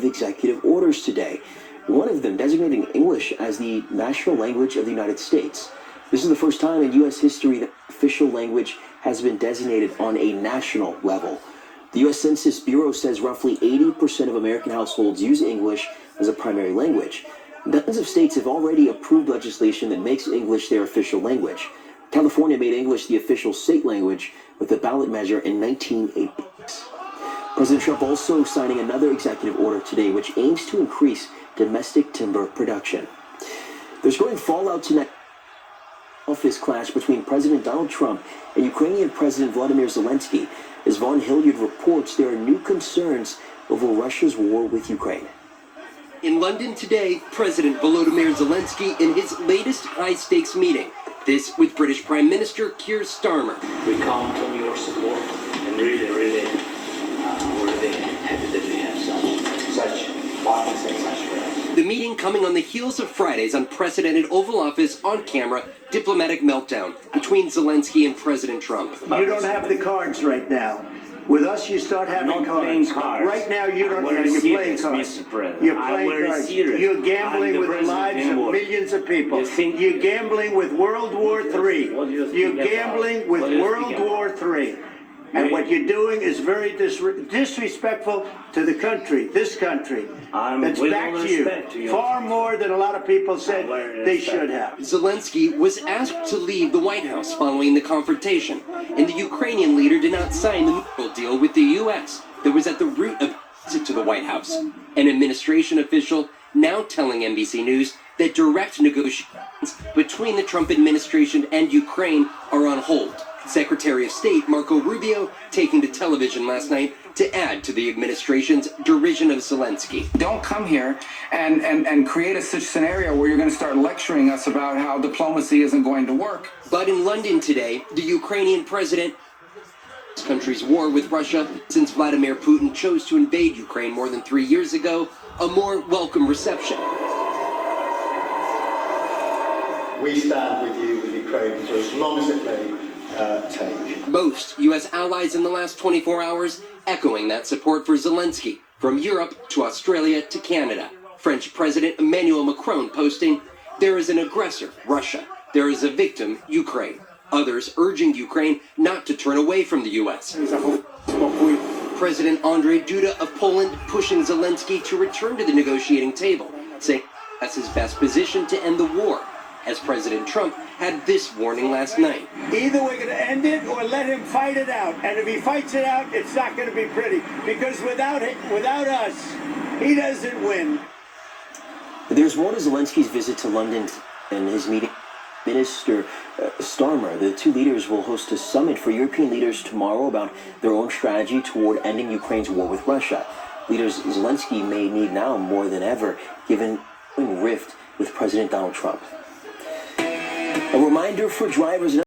executive orders today. One of them designating English as the national language of the United States. This is the first time in U.S. history that official language has been designated on a national level. The U.S. Census Bureau says roughly 80% of American households use English as a primary language. Dozens of states have already approved legislation that makes English their official language. California made English the official state language with a ballot measure in 1986. President Trump also signing another executive order today which aims to increase domestic timber production. There's growing fallout tonight. Office clash between President Donald Trump and Ukrainian President Vladimir Zelensky. As Von Hilliard reports, there are new concerns over Russia's war with Ukraine. In London today, President Volodymyr Zelensky in his latest high-stakes meeting. This with British Prime Minister Keir Starmer. We count on your support and really, we're really happy that we have such partners and such friends. The meeting coming on the heels of Friday's unprecedented Oval Office on-camera diplomatic meltdown between Zelensky and President Trump. You don't have the cards right now. With us, you start having cards. Right now, you don't have. You're playing cards. You're playing cards. You're gambling with the lives of millions of people. You're gambling with World War III. You're gambling with World War III. And what you're doing is very disrespectful to the country, this country. That's back to you. Far more than a lot of people said they should have. Zelensky was asked to leave the White House following the confrontation, and the Ukrainian leader did not sign the mutual deal with the U.S. that was at the root of visit to the White House. An administration official now telling NBC News that direct negotiations between the Trump administration and Ukraine are on hold. Secretary of State Marco Rubio taking to television last night to add to the administration's derision of Zelensky. Don't come here and create a such scenario where you're going to start lecturing us about how diplomacy isn't going to work. But in London today, the Ukrainian president his country's war with Russia since Vladimir Putin chose to invade Ukraine more than 3 years ago, a more welcome reception. We stand with you, with Ukraine, for as long as it may take. Most U.S. allies in the last 24 hours echoing that support for Zelensky, from Europe to Australia to Canada. French President Emmanuel Macron posting, "There is an aggressor, Russia. There is a victim, Ukraine." Others urging Ukraine not to turn away from the U.S. President Andrzej Duda of Poland pushing Zelensky to return to the negotiating table, saying that's his best position to end the war, as President Trump had this warning last night. Either we're going to end it or let him fight it out. And if he fights it out, it's not going to be pretty. Because without us, he doesn't win. There's more to Zelensky's visit to London and his meeting with Minister Starmer. The two leaders will host a summit for European leaders tomorrow about their own strategy toward ending Ukraine's war with Russia. Leaders Zelensky may need now more than ever, given the rift with President Donald Trump. A reminder for drivers